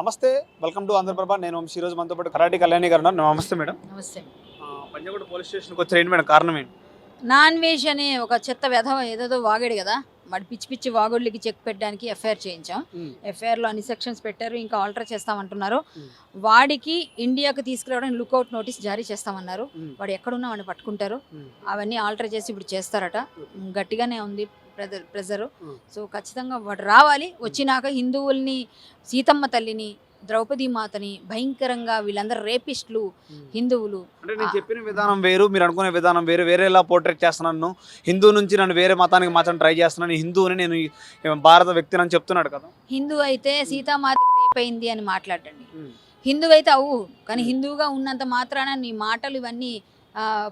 నమస్తే, welcome to Andhraprabha. నేను వంశీ. ఈరోజు మనతో పాటు కరాటి కళ్యాణి గారు ఉన్నారు. నమస్తే మేడం. నమస్తే. పంజాగుట్ట పోలీస్ స్టేషన్కి వచ్చారు, ఏంటి మేడం కారణం ఏంటి? నాన్ వెజ్ అనే ఒక చెత్త వ్యధ ఏదేదో వాగాడు కదా, మరి పిచ్చి పిచ్చి వాగుళ్ళకి చెక్ పెట్టడానికి ఎఫ్ఐఆర్ చేయించాం. ఎఫ్ఐఆర్లో అన్ని సెక్షన్స్ పెట్టారు, ఇంకా ఆల్టర్ చేస్తామంటున్నారు. వాడికి ఇండియాకి తీసుకురావడానికి లుక్అవుట్ నోటీస్ జారీ చేస్తామన్నారు. వాడు ఎక్కడున్నా వాడిని పట్టుకుంటారు. అవన్నీ ఆల్టర్ చేసి ఇప్పుడు చేస్తారట. గట్టిగానే ఉంది ప్రెజరు. సో ఖచ్చితంగా వాడు రావాలి. వచ్చినాక హిందువుల్ని, సీతమ్మ తల్లిని, ద్రౌపది మాతని భయంకరంగా వీళ్ళందరూ రేపిస్టులు హిందువులు. అంటే నేను చెప్పిన విధానం వేరు, మీరు అనుకునే విధానం వేరు. వేరేలా పోర్ట్రేట్ చేస్తున్నాను, హిందూ నుంచి నన్ను వేరే మతానికి మార్చడం ట్రై చేస్తున్నాను, హిందువుని నేను భారత వ్యక్తిని అని చెప్తున్నాడు కదా. హిందూ అయితే సీతామాతకి రేప్ అయింది అని మాట్లాడండి. హిందూ అయితే అవు, కానీ హిందువుగా ఉన్నంత మాత్రాన నీ మాటలు ఇవన్నీ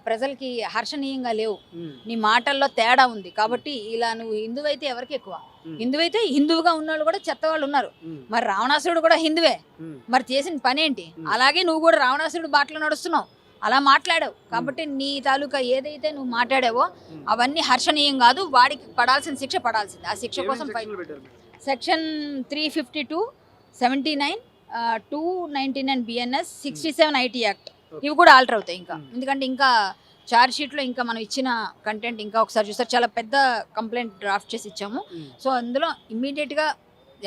ప్రజలకి హర్షణీయంగా లేవు. నీ మాటల్లో తేడా ఉంది. కాబట్టి ఇలా నువ్వు హిందువు అయితే ఎవరికి ఎక్కువ? హిందువు అయితే హిందువుగా ఉన్నవాళ్ళు కూడా చెత్తవాళ్ళు ఉన్నారు. మరి రావణాసురుడు కూడా హిందువే, మరి చేసిన పని ఏంటి? అలాగే నువ్వు కూడా రావణాసురుడు బాటలో నడుస్తున్నావు, అలా మాట్లాడావు. కాబట్టి నీ తాలూకా ఏదైతే నువ్వు మాట్లాడావో అవన్నీ హర్షణీయం కాదు. వాడికి పడాల్సిన శిక్ష పడాల్సింది. ఆ శిక్ష కోసం సెక్షన్ 352, 79, 299 BNS, 67 IT యాక్ట్ ఇవి కూడా ఆల్టర్ అవుతాయి ఇంకా. ఎందుకంటే ఇంకా ఛార్జ్ షీట్లో ఇంకా మనం ఇచ్చిన కంటెంట్ ఇంకా ఒకసారి చూస్తారు. చాలా పెద్ద కంప్లైంట్ డ్రాఫ్ట్ చేసి ఇచ్చాము. సో అందులో ఇమ్మీడియట్గా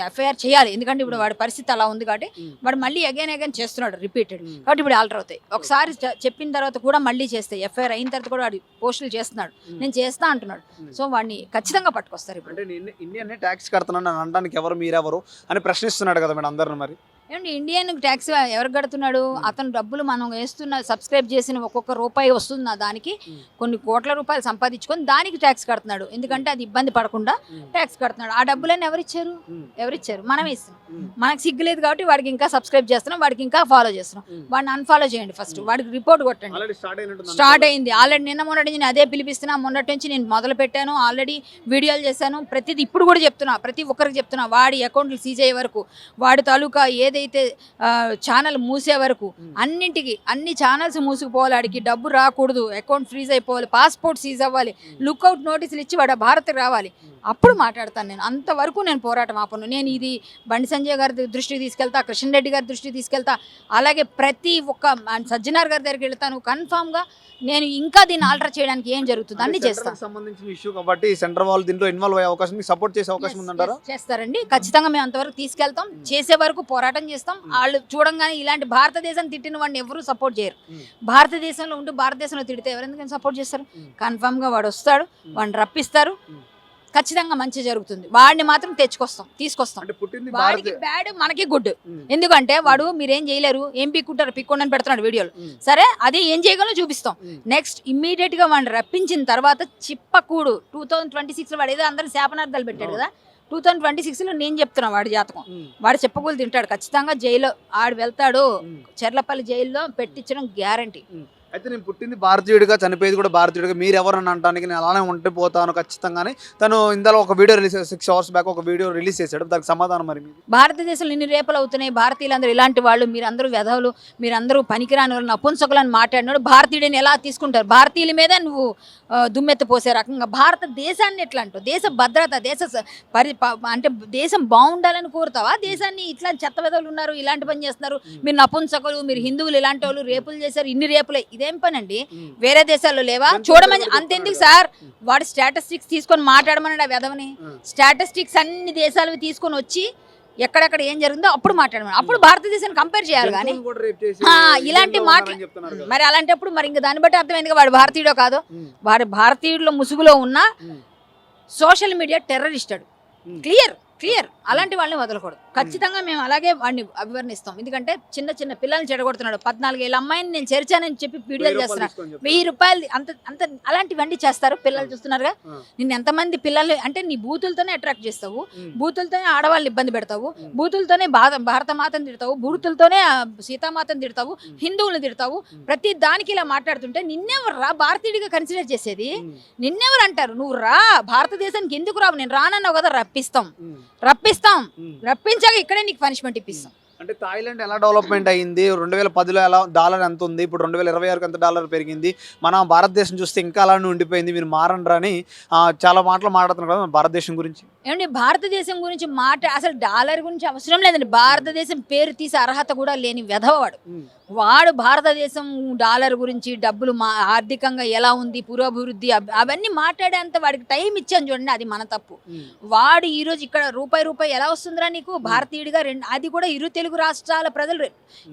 ఎఫ్ఐఆర్ చేయాలి. ఎందుకంటే ఇప్పుడు వాడి పరిస్థితి అలా ఉంది కాబట్టి వాడు మళ్ళీ అగైన్ చేస్తున్నాడు రిపీటెడ్. కాబట్టి ఇప్పుడు ఆల్టర్ అవుతాయి. ఒకసారి చెప్పిన తర్వాత కూడా మళ్ళీ చేస్తాయి. ఎఫ్ఐఆర్ అయిన తర్వాత కూడా వాడు పోస్టులు చేస్తున్నాడు, నేను చేస్తా అంటున్నాడు. సో వాడిని ఖచ్చితంగా పట్టుకొస్తారు. ఇప్పుడు అంటే ఇండియన్ ట్యాక్స్ కడుతున్నాను అని అనడానికి ఎవరు, మీరెవరు అని ప్రశ్నిస్తున్నాడు కదా మేడం అందరిని. మరి ఏమండి, ఇండియన్ ట్యాక్స్ ఎవరు కడుతున్నాడు? అతను డబ్బులు మనం వేస్తున్న సబ్స్క్రైబ్ చేసిన ఒక్కొక్క రూపాయి వస్తుంది, దానికి కొన్ని కోట్ల రూపాయలు సంపాదించుకొని దానికి ట్యాక్స్ కడుతున్నాడు. ఎందుకంటే అది ఇబ్బంది పడకుండా ట్యాక్స్ కడుతున్నాడు. ఆ డబ్బులన్నీ ఎవరిచ్చారు? మనమే ఇస్తున్నాం. మనకు సిగ్గులేదు కాబట్టి వాడికి ఇంకా సబ్స్క్రైబ్ చేస్తున్నాం, వాడికి ఇంకా ఫాలో చేస్తున్నాం. వాడిని అన్ఫాలో చేయండి ఫస్ట్, వాడికి రిపోర్ట్ కొట్టండి. స్టార్ట్ అయింది ఆల్రెడీ. నిన్న మొన్నటి నుంచి నేను అదే పిలిపిస్తున్నా. మొన్నటి నుంచి నేను మొదలు పెట్టాను, ఆల్రెడీ వీడియోలు చేశాను. ప్రతిదీ ఇప్పుడు కూడా చెప్తున్నా, ప్రతి ఒక్కరికి చెప్తున్నా. వాడి అకౌంట్లు సీజ్ అయ్యే వరకు, వాడి తాలూకా ఏదైతే ఛానల్ మూసే వరకు, అన్ని ఛానల్స్ మూసుకుపోవాలి. వాడికి డబ్బు రాకూడదు, అకౌంట్ ఫ్రీజ్ అయిపోవాలి, పాస్పోర్ట్ సీజ్ అవ్వాలి, లుక్అవుట్ నోటీసులు ఇచ్చి వాడు భారత్కి రావాలి. అప్పుడు మాట్లాడతాను నేను. అంతవరకు నేను పోరాటం ఆపను. నేను ఇది బండి సంజయ్ గారి దృష్టికి తీసుకెళ్తా, కృష్ణ రెడ్డి గారి దృష్టికి తీసుకెళ్తా, అలాగే ప్రతి ఒక్క సజ్జనార్ గారి దగ్గరికి వెళ్తాను. కన్ఫామ్గా నేను ఇంకా దీన్ని ఆల్టర్ చేయడానికి ఏం జరుగుతుంది అన్ని చేస్తాను. సంబంధించిన ఇష్యూ కాబట్టి సెంటర్ వాళ్ళు దీంట్లో ఇన్వాల్వ్ అయ్యే అవకాశం, సపోర్ట్ చేసే అవకాశం ఉందంటారా? చేస్తారండి, ఖచ్చితంగా మేము అంతవరకు తీసుకెళ్తాం. చేసే వరకు పోరాటం చేస్తాం. వాళ్ళు చూడంగానే ఇలాంటి భారతదేశం తిట్టిన వాడిని ఎవరు సపోర్ట్ చేయరు. భారతదేశంలో ఉంటూ భారతదేశంలో తిడితే ఎవరెందుకని సపోర్ట్ చేస్తారు? కన్ఫామ్గా వాడు వస్తాడు, వాడిని రప్పిస్తారు, ఖచ్చితంగా మంచి జరుగుతుంది. వాడిని మాత్రం తీసుకొస్తాం. వాడికి బ్యాడ్, మనకి గుడ్. ఎందుకంటే వాడు మీరేం చేయలేరు, ఏం పిక్కుండని పెడుతున్నాడు వీడియోలు. సరే, అదే ఏం చేయగలనో చూపిస్తాం. నెక్స్ట్ ఇమ్మీడియట్ గా వాడిని రప్పించిన తర్వాత చిప్పకూడు 2026 వాడు ఏదో అందరూ శాపనార్థాలు పెట్టాడు కదా, 2026లో నేను చెప్తున్నా వాడి జాతకం. వాడు చెప్పకూడదు తింటాడు ఖచ్చితంగా. జైల్లో ఆడు వెళ్తాడు, చెర్లపల్లి జైల్లో పెట్టించడం గ్యారంటీ. అయితే నేను పుట్టింది భారతీయుడిగా, చనిపోయేది కూడా భారతీయుడిగా, మీరు ఎవరని అనడానికి నేను అలానే ఉండిపోతాను ఖచ్చితంగానే. తను ఇందులో ఒక వీడియో రిలీజ్ 6 hours బ్యాక్ ఒక వీడియో రిలీజ్ చేశాడు, దానికి సమాధానం మరి? భారతదేశంలో ఇన్ని రేపలు అవుతున్నాయి, భారతీయులందరూ ఇలాంటి వాళ్ళు, మీరందరూ వెధవులు, మీరందరూ పనికిరాని వాళ్ళు, నపుంసకులను మాట్లాడినాడు. భారతీయుడిని ఎలా తీసుకుంటారు? భారతీయుల మీద నువ్వు దుమ్మెత్తి పోసే రకంగా భారతదేశాన్ని ఎట్లా అంటావు? దేశ భద్రత, అంటే దేశం బాగుండాలని కోరుతావా? దేశాన్ని ఇట్లా చెత్త వెధవులు ఉన్నారు, ఇలాంటి పని చేస్తున్నారు, మీరు నపుంసకులు, మీరు హిందువులు ఇలాంటి వాళ్ళు, రేపులు చేశారు, ఇన్ని రేపులే. ఇదేం పని అండి? వేరే దేశాల్లో లేవా? చూడమని అంతెందుకు సార్, వాడు స్టాటిస్టిక్స్ తీసుకొని మాట్లాడమన్నాడు. ఆ వెధవని స్టాటిస్టిక్స్ అన్ని దేశాలు తీసుకొని వచ్చి ఎక్కడెక్కడ ఏం జరిగిందో అప్పుడు మాట్లాడమని, అప్పుడు భారతదేశాన్ని కంపేర్ చేయాలి. కానీ ఇలాంటి మాటలు మరి అలాంటప్పుడు మరి ఇంకా దాన్ని బట్టి అర్థమైంది వాడు భారతీయుడో కాదో. వాడు భారతీయుడిలో ముసుగులో ఉన్న సోషల్ మీడియా టెర్రరిస్టాడు. క్లియర్. అలాంటి వాళ్ళని వదలకూడదు. ఖచ్చితంగా మేము అలాగే వాడిని అభివర్ణిస్తాం. ఎందుకంటే చిన్న పిల్లల్ని చెడగొడుతున్నాడు. 14 ఏళ్ళ అమ్మాయిని నేను చేర్చానని చెప్పి వీడియోలు చేస్తున్నాడు. 1000 రూపాయలు అంత అలాంటివన్నీ చేస్తారు. పిల్లలు చూస్తున్నారుగా, నిన్ను ఎంతమంది పిల్లలు అంటే నీ బూతులతోనే అట్రాక్ట్ చేస్తావు, బూతులతోనే ఆడవాళ్ళని ఇబ్బంది పెడతావు, బూతులతోనే భారత మాతను తిడతావు, బూతులతోనే సీతామాతను తిడతావు, హిందువులను తిడతావు. ప్రతి దానికి ఇలా మాట్లాడుతుంటే నిన్నెవరు రా భారతీయుడిగా కన్సిడర్ చేసేది? నిన్నెవరు అంటారు? నువ్వు రా, భారతదేశానికి ఎందుకు రావు? నేను రానన్నావు కదా, రప్పించాక ఇక్కడే నీకు పనిష్మెంట్ ఇప్పిస్తాం. అంటే థాయిలాండ్ ఎలా డెవలప్మెంట్ అయ్యింది, 2010లో ఎలా డాలర్ ఎంత ఉంది, ఇప్పుడు 2026కి ఎంత డాలర్ పెరిగింది, మన భారతదేశం చూస్తే ఇంకా అలానే ఉండిపోయింది, మీరు మారండ్రా అని చాలా మాటలు మాట్లాడుతున్నారు కదా మన భారతదేశం గురించి. ఏమండి భారతదేశం గురించి అసలు డాలర్ గురించి అవసరం లేదండి. భారతదేశం పేరు తీసే అర్హత కూడా లేని వెధవవాడు. వాడు భారతదేశం డాలర్ గురించి డబ్బులు ఆర్థికంగా ఎలా ఉంది, పురోభివృద్ధి అవన్నీ మాట్లాడేంత వాడికి టైం ఇచ్చాను చూడండి, అది మన తప్పు. వాడు ఈరోజు ఇక్కడ రూపాయి ఎలా వస్తుందిరా నీకు భారతీయుడిగా? అది కూడా ఇరు తెలుగు రాష్ట్రాల ప్రజలు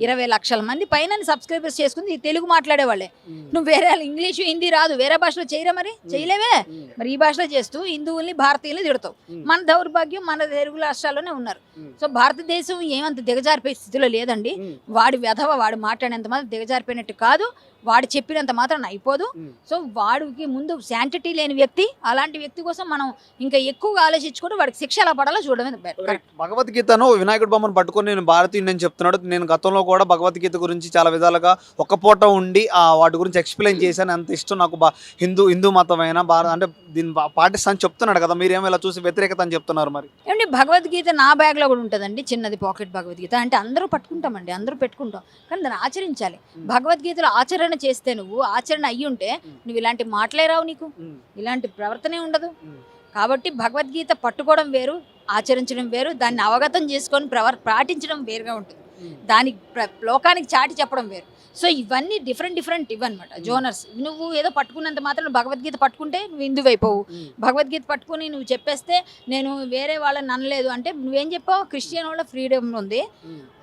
20 లక్షల మంది పైన సబ్స్క్రైబర్స్ చేసుకుంది తెలుగు మాట్లాడే వాళ్ళే. నువ్వు వేరే ఇంగ్లీషు హిందీ రాదు, వేరే భాషలో చేయరా? మరి చేయలేవే. మరి ఈ భాషలో చేస్తూ హిందువుల్ని భారతీయుల్ని తిడతావు. మన దౌర్భాగ్యం మన తెలుగు రాష్ట్రాల్లోనే ఉన్నారు. సో భారతదేశం ఏమంత దిగజారిపోయే స్థితిలో లేదండి. వాడి వెధవ వాడు మాట్లాడేంత మాత్రం దిగజారిపోయినట్టు కాదు, వాడు చెప్పినంత మాత్రం అయిపోదు. సో వాడికి ముందు శాంటిటీ లేని వ్యక్తి, అలాంటి వ్యక్తి కోసం మనం ఇంకా ఎక్కువగా ఆలోచించుకుంటూ వాడికి శిక్ష ఎలా పడాలో చూడమే కరెక్ట్. భగవద్గీతను వినాయకుడి బొమ్మను పట్టుకొని నేను భారతీయుని చెప్తున్నాడు. నేను గతంలో కూడా భగవద్గీత గురించి చాలా విధాలుగా ఒక్క పూట ఉండి వాటి గురించి ఎక్స్ప్లెయిన్ చేశాను. అంత ఇష్టం నాకు హిందూ మతమైన అంటే దీన్ని పాటిస్తాను చెప్తున్నాడు కదా, మీరేమో ఇలా చూసి వ్యతిరేకత అని చెప్తున్నారు. మరి ఏమండి భగవద్గీత నా బ్యాగ్లో కూడా ఉంటుందండి, చిన్నది పాకెట్ భగవద్గీత. అంటే అందరూ పట్టుకుంటామండి, అందరూ పెట్టుకుంటాం, కానీ దాన్ని ఆచరించాలి. భగవద్గీతలో ఆచరణ చేస్తే నువ్వు ఆచరణ అయ్యి ఉంటే నువ్వు ఇలాంటి మాటలే రావు, నీకు ఇలాంటి ప్రవర్తనే ఉండదు. కాబట్టి భగవద్గీత పట్టుకోవడం వేరు, ఆచరించడం వేరు, దాన్ని అవగతం చేసుకొని పాటించడం వేరుగా ఉంటుంది. దానికి లోకానికి చాటి చెప్పడం వేరు. సో ఇవన్నీ డిఫరెంట్ ఇవన్నమాట జోనర్స్. నువ్వు ఏదో పట్టుకున్నంత మాత్రం భగవద్గీత పట్టుకుంటే నువ్వు హిందువు అయిపోవు. భగవద్గీత పట్టుకుని నువ్వు చెప్పేస్తే నేను వేరే వాళ్ళని అనలేదు అంటే నువ్వేం చెప్పావు? క్రిస్టియన్ వాళ్ళ ఫ్రీడమ్ ఉంది,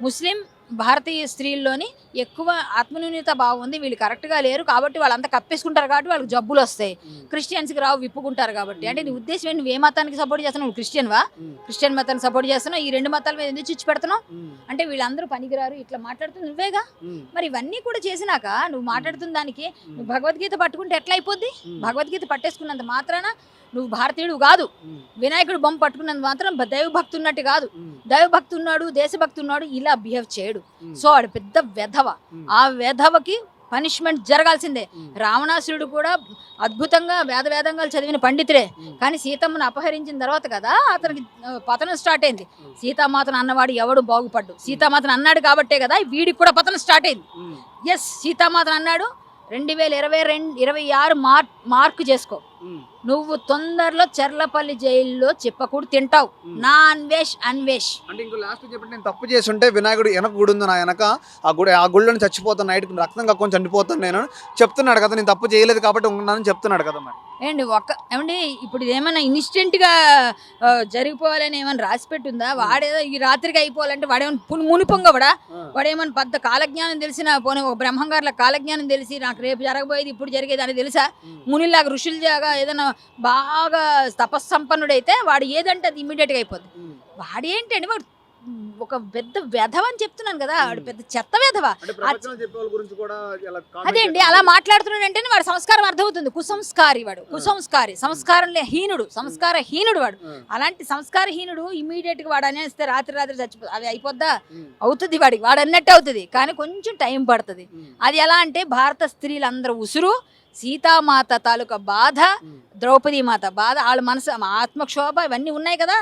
ముస్లిం భారతీయ స్త్రీల్లోని ఎక్కువ ఆత్మన్యూన్యత భావం ఉంది, వీళ్ళు కరెక్ట్గా లేరు కాబట్టి వాళ్ళంతా కప్పేసుకుంటారు కాబట్టి వాళ్ళకి జబ్బులు వస్తాయి, క్రిస్టియన్స్కి రావు విప్పుకుంటారు కాబట్టి. అంటే నీ ఉద్దేశం ఏంటి? నువ్వు ఏ మతానికి సపోర్ట్ చేస్తున్నావు? నువ్వు క్రిస్టియన్వా? క్రిస్టియన్ మతానికి సపోర్ట్ చేస్తున్నావు, ఈ రెండు మతాల మీద ఎందుకు చిచ్చు పెడుతున్నావు? అంటే వీళ్ళందరూ పనికిరారు ఇట్లా మాట్లాడుతూ నువ్వేగా. మరి ఇవన్నీ కూడా చేసినాక నువ్వు మాట్లాడుతున్న దానికి నువ్వు భగవద్గీత పట్టుకుంటే ఎట్లా అయిపోద్ది? భగవద్గీత పట్టేసుకున్నంత మాత్రాన నువ్వు భారతీయుడు కాదు. వినాయకుడు బొమ్మ పట్టుకున్నంత మాత్రం దైవభక్తి ఉన్నట్టు కాదు. దైవభక్తి ఉన్నాడు, దేశభక్తి ఉన్నాడు, ఇలా బిహేవ్ చేయడు. సో వాడు పెద్ద వెధవ. ఆ వెధవకి పనిష్మెంట్ జరగాల్సిందే. రావణాసురుడు కూడా అద్భుతంగా వేదంగాలు చదివిన పండితుడే, కానీ సీతమ్మను అపహరించిన తర్వాత కదా అతనికి పతనం స్టార్ట్ అయింది. సీతామాతను అన్నవాడు ఎవడు బాగుపడ్డు? సీతామాతను అన్నాడు కాబట్టే కదా వీడికి కూడా పతనం స్టార్ట్ అయింది. ఎస్, సీతామాతను అన్నాడు. 2026 మార్కు చేసుకో. నువ్వు తొందరలో చెర్లపల్లి జైల్లో చెప్పకూడదు తింటావు. నా అన్వేష్ అంటే ఇంకో లాస్ట్ చెప్పండి, నేను తప్పు చేసి ఉంటే వినాయకుడు వెనక గుడి ఉంది, నా వెనక ఆ గుడిలో చచ్చిపోతాను, నైట్ రక్తం కక్కుని చనిపోతాను నేను చెప్తున్నాడు కదా, నేను తప్పు చేయలేదు కాబట్టి ఉన్నానని చెప్తున్నాడు కదా. మరి ఏమండి ఇప్పుడు ఏమైనా ఇన్స్టెంట్గా జరిగిపోవాలని ఏమైనా రాసి పెట్టుందా? వాడేదో ఈ రాత్రికి అయిపోవాలంటే వాడేమైనా మునిపొంగవడా? వాడేమైనా పెద్ద కాలజ్ఞానం తెలిసిన పోనీ ఒక బ్రహ్మంగారుల కాలజ్ఞానం తెలిసి నాకు రేపు జరగబోయేది ఇప్పుడు జరిగేది అని తెలుసా? మునిలాగా ఋషులుగా ఏదైనా బాగా తపస్సంపన్నుడైతే వాడు ఏదంటే అది ఇమ్మీడియట్గా అయిపోద్ది. వాడేంటండి వాడు ఒక పెద్ద వెధవ అని చెప్తున్నాను కదా, వాడు పెద్ద చెత్త వెధవ. అదే అండి అలా మాట్లాడుతున్నాడంటే వాడు సంస్కారం అర్థమవుతుంది. కుసంస్కారి వాడు, సంస్కార హీనుడు వాడు. అలాంటి సంస్కారహీనుడు ఇమీడియట్ గా వాడు అనేస్తే రాత్రి చచ్చిపో అది అయిపోద్దా? అవుతుంది, వాడు అన్నట్టు అవుతుంది, కానీ కొంచెం టైం పడుతుంది. అది ఎలా అంటే భారత స్త్రీలందరూ ఉసురు, సీతామాత తాలూకా బాధ, ద్రౌపది మాత బాధ, వాళ్ళ మనసు ఆత్మక్షోభ ఇవన్నీ ఉన్నాయి కదా.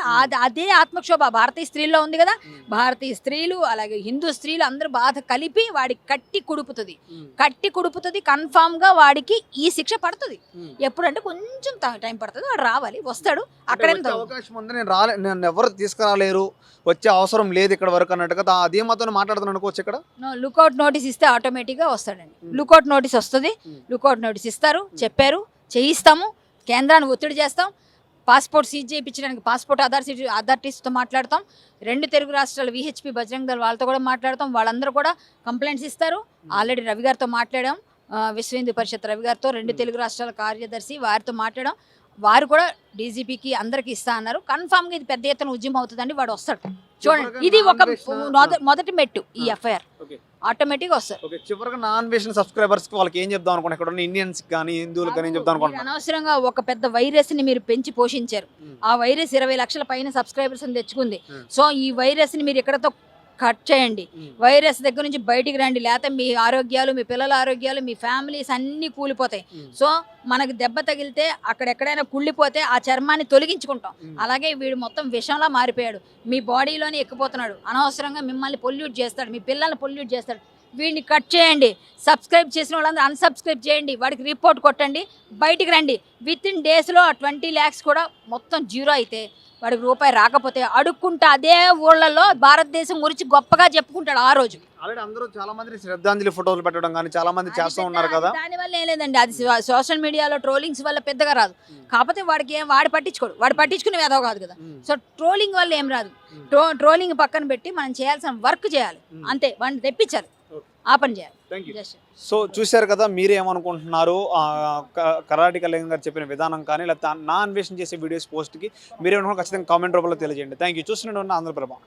అదే ఆత్మక్షోభ భారతీయ స్త్రీల్లో ఉంది కదా. భారతీయ స్త్రీలు అలాగే హిందూ స్త్రీలు అందరూ బాధ కలిపి వాడికి కట్టి కుడుపుతుంది. కన్ఫామ్ గా వాడికి ఈ శిక్ష పడుతుంది. ఎప్పుడంటే కొంచెం టైం పడుతుంది, వాడు రావాలి, వస్తాడు. అక్కడ అవకాశం ఉంది, నేను ఎవరు తీసుకురాలేరు, వచ్చే అవసరం లేదు ఇక్కడ వరకు అన్నట్టుగా అదే మాతో మాట్లాడుతున్నాను అనుకోవచ్చు. ఇక్కడ లుకౌట్ నోటీస్ ఇస్తే ఆటోమేటిక్గా వస్తాడండి. లుకౌట్ నోటీస్ వస్తుంది, లుకౌట్ నోటీస్ ఇస్తారు, చెప్పారు, చేయిస్తాము, కేంద్రాన్ని ఒత్తిడి చేస్తాం, పాస్పోర్ట్ సీజ్ చేయించడానికి పాస్పోర్ట్ అథారిటీస్తో మాట్లాడతాం, 2 తెలుగు రాష్ట్రాల విహెచ్పి బజరంగ్ దళ్ వాళ్ళతో కూడా మాట్లాడతాం, వాళ్ళందరూ కూడా కంప్లైంట్స్ ఇస్తారు. ఆల్రెడీ రవి గారితో మాట్లాడాం, విశ్వ హిందూ పరిషత్ రవి గారితో, 2 తెలుగు రాష్ట్రాల కార్యదర్శి వారితో మాట్లాడాం. వారు కూడా డీజీపీకి అందరికి ఇస్తా అన్నారు. కన్ఫామ్గా ఇది పెద్ద ఎత్తున ఉద్యమం అవుతుందండి, వాడు వస్తాడు. చూడండి, ఇది ఒక మొదటి మెట్టు. ఈ ఎఫ్ఐఆర్ ఆటోమేటిక్ వస్తారు. చివరిగా నాన్ వేషన్ సబ్స్క్రైబర్స్ వాళ్ళకి ఏం చెప్దాం అనుకున్నా, ఇక్కడ ఉన్న ఇండియన్స్ కానీ హిందువులకు కానీ ఏం చెప్దాం అనుకున్నా? అనవసరంగా ఒక పెద్ద వైరస్ ని మీరు పెంచి పోషించారు. ఆ వైరస్ 20 లక్షల పైన సబ్స్క్రైబర్స్ తెచ్చుకుంది. సో ఈ వైరస్ ని మీరు ఎక్కడతో కట్ చేయండి. వైరస్ దగ్గర నుంచి బయటికి రండి, లేకపోతే మీ ఆరోగ్యాలు, మీ పిల్లల ఆరోగ్యాలు, మీ ఫ్యామిలీస్ అన్నీ కూలిపోతాయి. సో మనకు దెబ్బ తగిలితే అక్కడెక్కడైనా కుళ్ళిపోతే ఆ చర్మాన్ని తొలగించుకుంటాం. అలాగే వీడు మొత్తం విషంలా మారిపోయాడు, మీ బాడీలోనే ఎక్కిపోతున్నాడు, అనవసరంగా మిమ్మల్ని పొల్యూట్ చేస్తాడు, మీ పిల్లల్ని పొల్యూట్ చేస్తాడు. వీడిని కట్ చేయండి. సబ్స్క్రైబ్ చేసిన వాళ్ళందరూ అన్సబ్స్క్రైబ్ చేయండి, వాడికి రిపోర్ట్ కొట్టండి, బయటికి రండి. విత్ ఇన్ డేస్లో 20 lakhs కూడా మొత్తం జీరో అయితే, వాడికి రూపాయి రాకపోతే అడుక్కుంటా అదే ఊళ్ళల్లో భారతదేశం గురించి గొప్పగా చెప్పుకుంటాడు ఆ రోజు. ఆల్రెడీ అందరూ చాలా మంది శ్రద్ధాంజలి ఫోటోలు పెట్టడం కానీ చాలా మంది చేస్తూ ఉన్నారు కదా. దానివల్ల ఏం లేదండి, అది సోషల్ మీడియాలో ట్రోలింగ్స్ వల్ల పెద్దగా రాదు. కాకపోతే వాడికి వాడు పట్టించుకోడు, వాడు పట్టించుకునే వేదవ కాదు కదా. సో ట్రోలింగ్ వల్ల ఏం రాదు. ట్రోలింగ్ పక్కన పెట్టి మనం చేయాల్సిన వర్క్ చేయాలి, అంతే. వాడిని తెప్పించాలి, ఆ పని చేయాలి. సో చూశారు కదా, మీరేమనుకుంటున్నారు కరాటి కళ్యాణ్ గారు చెప్పిన విధానం కానీ, లేకపోతే నా అన్వేషణ చేసే వీడియోస్ పోస్ట్కి మీరేమనుకుంటున్నారు ఖచ్చితంగా కామెంట్ రూపంలో తెలియజేయండి. Thank you. చూస్తున్నాను ఆంధ్రప్రభ.